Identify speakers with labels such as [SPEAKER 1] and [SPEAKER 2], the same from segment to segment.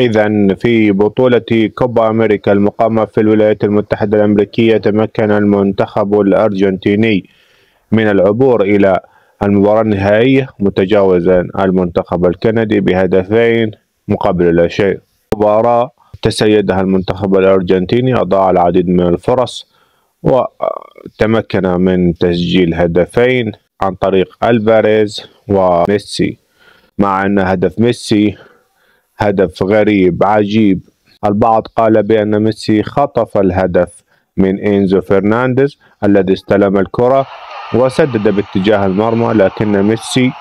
[SPEAKER 1] إذا في بطولة كوبا أمريكا المقامة في الولايات المتحدة الأمريكية، تمكن المنتخب الأرجنتيني من العبور إلى المباراة النهائية متجاوزا المنتخب الكندي بهدفين مقابل لا شيء. مباراة تسيدها المنتخب الأرجنتيني، أضاع العديد من الفرص وتمكن من تسجيل هدفين عن طريق الفاريز وميسي، مع أن هدف ميسي هدف غريب عجيب. البعض قال بأن ميسي خطف الهدف من إنزو فرنانديز الذي استلم الكرة وسدد باتجاه المرمى، لكن ميسي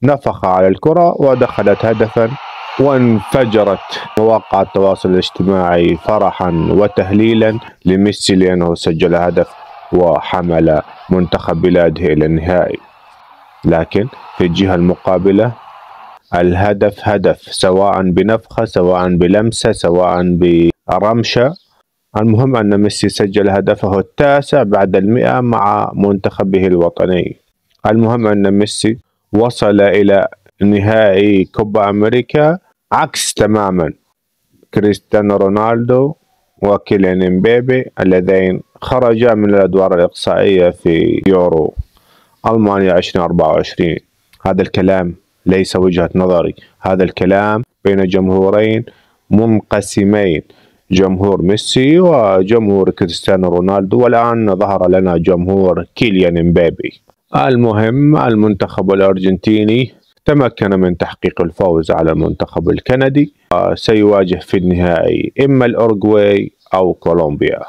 [SPEAKER 1] نفخ على الكرة ودخلت هدفا، وانفجرت مواقع التواصل الاجتماعي فرحا وتهليلا لميسي لأنه سجل هدف وحمل منتخب بلاده إلى النهائي. لكن في الجهة المقابلة الهدف هدف، سواء بنفخة سواء بلمسة سواء برمشة، المهم أن ميسي سجل هدفه التاسع بعد 100 مع منتخبه الوطني. المهم أن ميسي وصل إلى نهائي كوبا أمريكا عكس تماما كريستيانو رونالدو وكيليان امبابي اللذين خرجا من الأدوار الإقصائية في يورو ألمانيا 2024. هذا الكلام ليس وجهة نظري، هذا الكلام بين جمهورين منقسمين، جمهور ميسي وجمهور كريستيانو رونالدو، والآن ظهر لنا جمهور كيليان امبابي. المهم المنتخب الأرجنتيني تمكن من تحقيق الفوز على المنتخب الكندي، سيواجه في النهائي إما الأورغواي أو كولومبيا.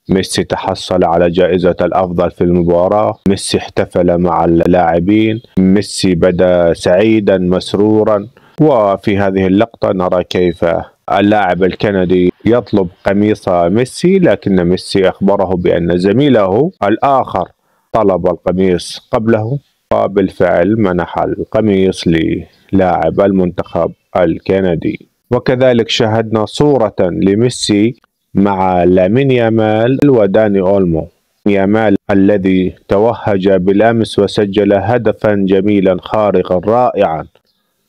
[SPEAKER 1] ميسي تحصل على جائزة الأفضل في المباراة، ميسي احتفل مع اللاعبين، ميسي بدا سعيدا مسرورا. وفي هذه اللقطة نرى كيف اللاعب الكندي يطلب قميص ميسي، لكن ميسي أخبره بأن زميله الآخر طلب القميص قبله، وبالفعل منح القميص للاعب المنتخب الكندي. وكذلك شاهدنا صورة لميسي مع لامين يامال وداني أولمو. يامال الذي توهج بالأمس وسجل هدفا جميلا خارقا رائعا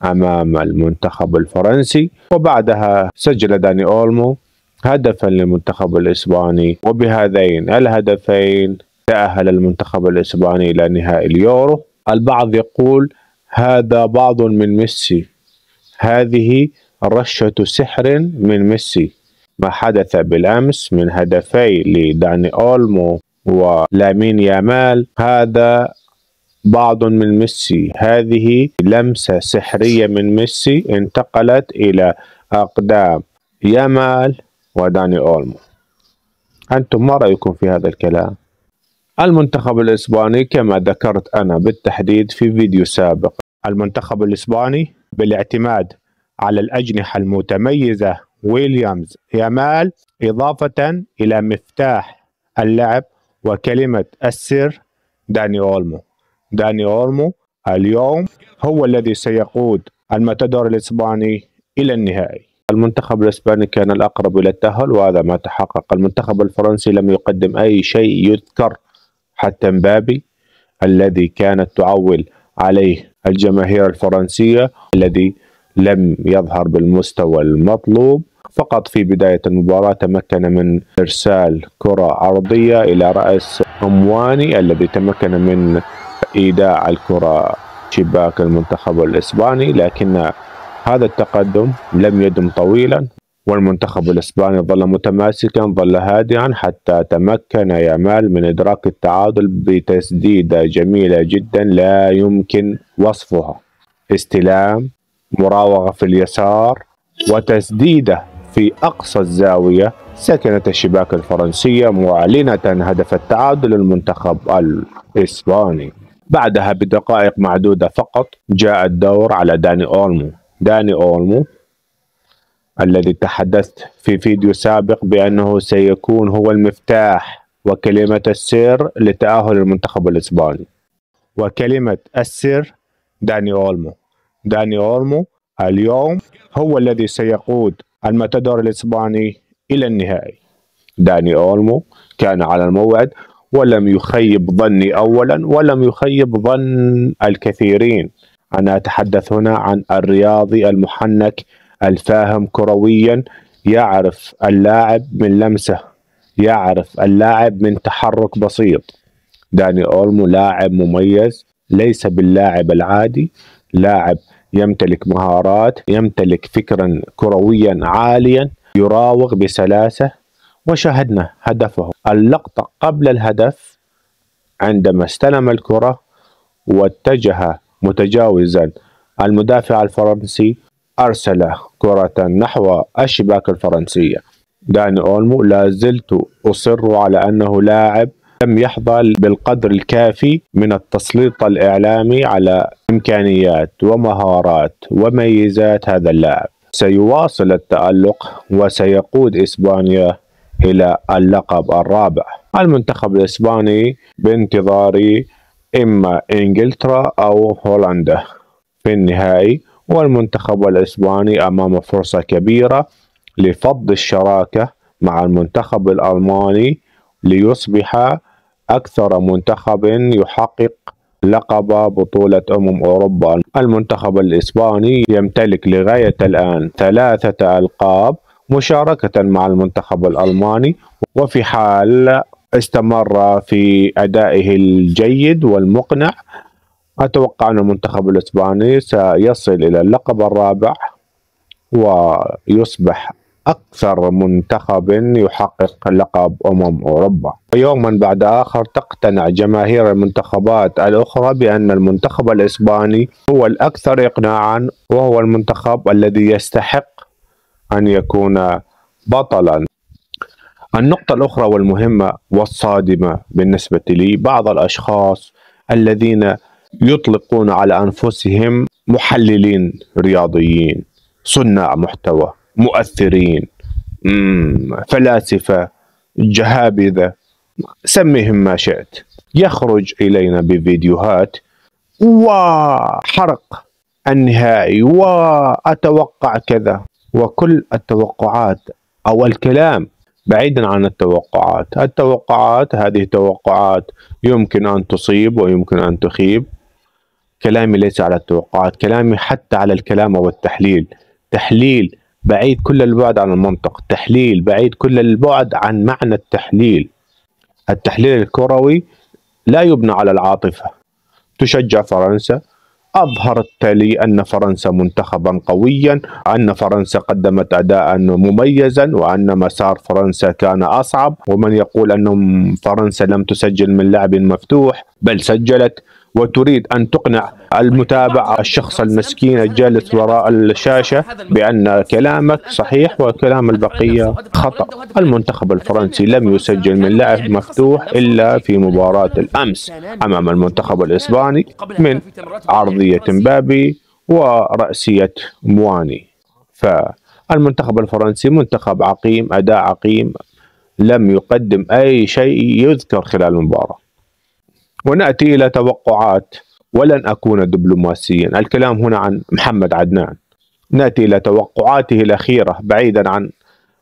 [SPEAKER 1] أمام المنتخب الفرنسي، وبعدها سجل داني أولمو هدفا للمنتخب الإسباني، وبهذين الهدفين تأهل المنتخب الإسباني إلى نهائي اليورو. البعض يقول هذا بعض من ميسي، هذه رشة سحر من ميسي. ما حدث بالأمس من هدفي لداني أولمو ولامين يامال هذا بعض من ميسي، هذه لمسة سحرية من ميسي انتقلت إلى أقدام يامال وداني أولمو. أنتم ما رأيكم في هذا الكلام؟ المنتخب الإسباني كما ذكرت أنا بالتحديد في فيديو سابق، المنتخب الإسباني بالاعتماد على الأجنحة المتميزة ويليامز يامال، إضافة إلى مفتاح اللعب وكلمة السر داني أولمو. داني أولمو اليوم هو الذي سيقود الماتادور الإسباني إلى النهائي. المنتخب الإسباني كان الأقرب إلى التأهل وهذا ما تحقق. المنتخب الفرنسي لم يقدم أي شيء يذكر، حتى مبابي الذي كانت تعول عليه الجماهير الفرنسية الذي لم يظهر بالمستوى المطلوب. فقط في بداية المباراة تمكن من إرسال كرة عرضية إلى رأس أمواني الذي تمكن من إيداع الكرة شباك المنتخب الإسباني، لكن هذا التقدم لم يدم طويلا، والمنتخب الإسباني ظل متماسكا، ظل هادئا، حتى تمكن يامال من إدراك التعادل بتسديدة جميلة جدا لا يمكن وصفها. استلام، مراوغة في اليسار، وتسديدة في أقصى الزاوية سكنت الشباك الفرنسية معلنة هدف التعادل للمنتخب الإسباني. بعدها بدقائق معدودة فقط جاء الدور على داني أولمو. داني أولمو الذي تحدثت في فيديو سابق بأنه سيكون هو المفتاح وكلمة السر لتأهل المنتخب الإسباني، وكلمة السر داني أولمو. داني أولمو اليوم هو الذي سيقود الماتادور الإسباني إلى النهائي. داني أولمو كان على الموعد ولم يخيب ظني أولا ولم يخيب ظن الكثيرين. أنا أتحدث هنا عن الرياضي المحنك الفاهم كرويا يعرف اللاعب من لمسه، يعرف اللاعب من تحرك بسيط. داني أولمو لاعب مميز، ليس باللاعب العادي، لاعب يمتلك مهارات، يمتلك فكرا كرويا عاليا، يراوغ بسلاسة. وشاهدنا هدفه، اللقطة قبل الهدف عندما استلم الكرة واتجه متجاوزا المدافع الفرنسي، أرسل كرة نحو الشباك الفرنسية. داني أولمو لا زلت أصر على أنه لاعب لم يحظى بالقدر الكافي من التسليط الإعلامي على إمكانيات ومهارات وميزات هذا اللاعب. سيواصل التألق وسيقود إسبانيا إلى اللقب الرابع. المنتخب الإسباني بانتظار إما إنجلترا أو هولندا في النهائي، والمنتخب الإسباني أمام فرصة كبيرة لفض الشراكة مع المنتخب الألماني ليصبح أكثر منتخب يحقق لقب بطولة أوروبا. المنتخب الإسباني يمتلك لغاية الآن 3 ألقاب مشاركة مع المنتخب الألماني، وفي حال استمر في أدائه الجيد والمقنع أتوقع أن المنتخب الإسباني سيصل إلى اللقب الرابع ويصبح أكثر منتخب يحقق لقب أوروبا. ويوما بعد آخر تقتنع جماهير المنتخبات الأخرى بأن المنتخب الإسباني هو الأكثر إقناعا، وهو المنتخب الذي يستحق أن يكون بطلا. النقطة الأخرى والمهمة والصادمة بالنسبة لي، بعض الأشخاص الذين يطلقون على أنفسهم محللين رياضيين، صناع محتوى، مؤثرين، فلاسفة، جهابذة، سميهم ما شئت، يخرج إلينا بفيديوهات وحرق النهائي وأتوقع كذا، وكل التوقعات أو الكلام بعيدا عن التوقعات هذه توقعات يمكن أن تصيب ويمكن أن تخيب. كلامي ليس على التوقعات، كلامي حتى على الكلام والتحليل. تحليل بعيد كل البعد عن المنطق، تحليل بعيد كل البعد عن معنى التحليل. التحليل الكروي لا يبنى على العاطفة. تشجع فرنسا، أظهرت لي أن فرنسا منتخبا قويا، أن فرنسا قدمت أداء مميزا، وأن مسار فرنسا كان أصعب، ومن يقول أن فرنسا لم تسجل من لعب مفتوح بل سجلت، وتريد أن تقنع المتابع الشخص المسكين الجالس وراء الشاشة بأن كلامك صحيح وكلام البقية خطأ. المنتخب الفرنسي لم يسجل من لعب مفتوح إلا في مباراة الأمس أمام المنتخب الإسباني من عرضية مبابي ورأسية مواني. فالمنتخب الفرنسي منتخب عقيم، أداء عقيم، لم يقدم أي شيء يذكر خلال المباراة. ونأتي إلى توقعات، ولن أكون دبلوماسيا، الكلام هنا عن محمد عدنان. نأتي إلى توقعاته الأخيرة بعيدا عن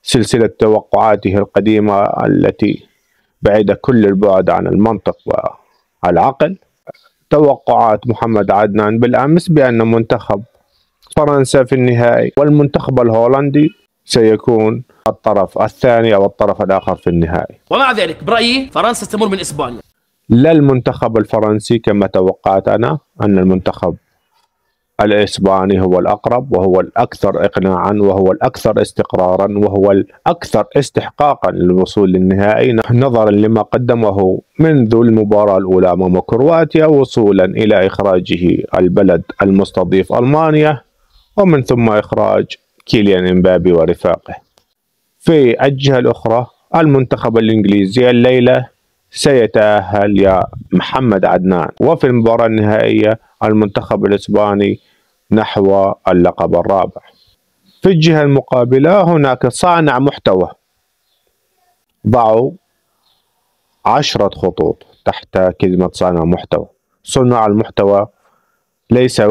[SPEAKER 1] سلسلة توقعاته القديمة التي بعيدة كل البعد عن المنطق والعقل. توقعات محمد عدنان بالأمس بأن منتخب فرنسا في النهائي والمنتخب الهولندي سيكون الطرف الثاني أو الطرف الآخر في النهائي.
[SPEAKER 2] ومع ذلك برأيي فرنسا ستمر من إسبانيا.
[SPEAKER 1] لا المنتخب الفرنسي كما توقعت أنا، أن المنتخب الإسباني هو الأقرب وهو الأكثر إقناعا وهو الأكثر استقرارا وهو الأكثر استحقاقا للوصول للنهائي، نظرا لما قدمه منذ المباراة الأولى أمام كرواتيا وصولا إلى إخراجه البلد المستضيف ألمانيا، ومن ثم إخراج كيليان إمبابي ورفاقه. في الجهة الأخرى المنتخب الإنجليزي الليلة سيتأهل يا محمد عدنان، وفي المباراة النهائية المنتخب الإسباني نحو اللقب الرابع. في الجهة المقابلة هناك صانع محتوى، ضعوا 10 خطوط تحت كلمة صانع محتوى. صناع المحتوى ليس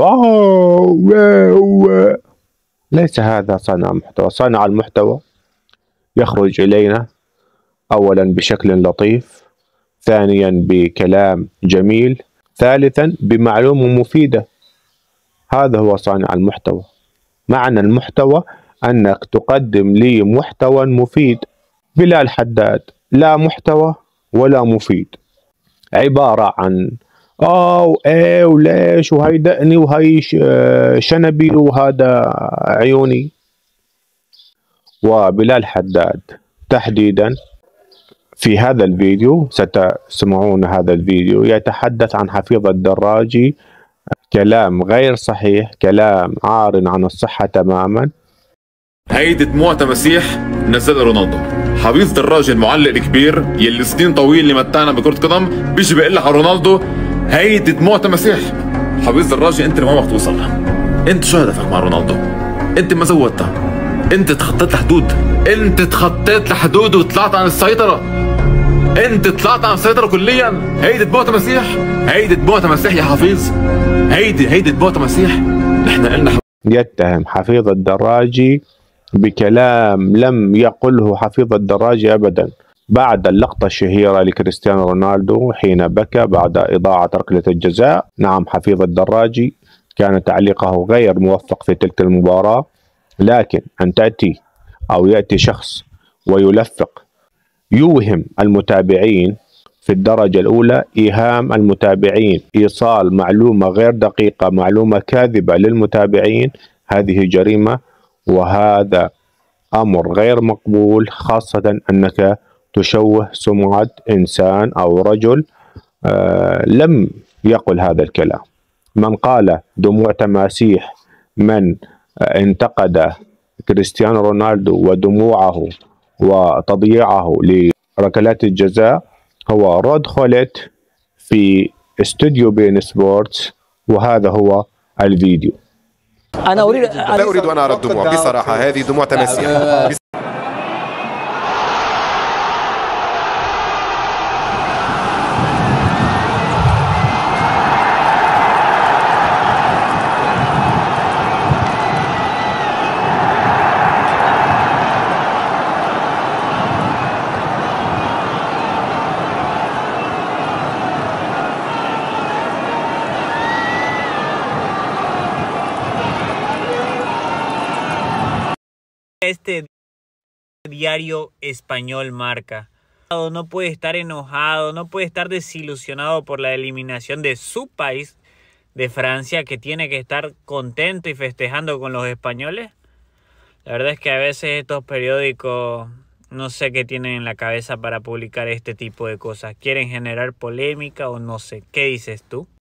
[SPEAKER 1] ليس هذا صانع محتوى. صانع المحتوى يخرج إلينا أولا بشكل لطيف، ثانيا بكلام جميل، ثالثا بمعلومة مفيدة. هذا هو صانع المحتوى. معنى المحتوى أنك تقدم لي محتوى مفيد. بلال حداد لا محتوى ولا مفيد، عبارة عن وإيه وليش وهي دقني وهي شنبي وهذا عيوني. وبلال حداد تحديدا في هذا الفيديو، ستسمعون هذا الفيديو، يتحدث عن حفيظ الدراجي كلام غير صحيح، كلام عار عن الصحة تماما.
[SPEAKER 3] هيدي دموع تماسيح نزلها رونالدو. حفيظ دراجي المعلق الكبير يلي سنين طويل متعنا بكرة قدم بيجي بيقول لك على رونالدو هيدي دموع تماسيح. حفيظ دراجي انت اللي ما بدك توصل لها. انت شو هدفك مع رونالدو؟ انت ما زودتها، انت تخطيت لحدود، انت تخطيت لحدود وطلعت عن السيطرة. انت طلعت عن السيطرة كليا. هيدي دموع تماسيح، هيدي دموع تماسيح يا حفيظ، هيدي دموع تماسيح. نحن قلنا
[SPEAKER 1] يتهم حفيظ الدراجي بكلام لم يقله حفيظ الدراجي أبدا. بعد اللقطة الشهيرة لكريستيانو رونالدو حين بكى بعد إضاعة ركلة الجزاء، نعم حفيظ الدراجي كان تعليقه غير موفق في تلك المباراة، لكن أن تأتي أو يأتي شخص ويلفق يوهم المتابعين في الدرجة الأولى، إيهام المتابعين، إيصال معلومة غير دقيقة، معلومة كاذبة للمتابعين، هذه جريمة وهذا أمر غير مقبول، خاصة أنك تشوه سمعة إنسان أو رجل لم يقل هذا الكلام. من قال دموع تماسيح، من انتقد كريستيانو رونالدو ودموعه وتضييعه لركلات الجزاء هو رود خوليت في استوديو بين سبورتس، وهذا هو الفيديو.
[SPEAKER 4] لا أريد أن أرى الدموع بصراحة، هذه دموع تماسيح.
[SPEAKER 5] Este diario español Marca no puede estar enojado, no puede estar desilusionado por la eliminación de su país, de Francia, que tiene que estar contento y festejando con los españoles. La verdad es que a veces estos periódicos no sé qué tienen en la cabeza para publicar este tipo de cosas. ¿Quieren generar polémica o no sé? ¿Qué dices tú?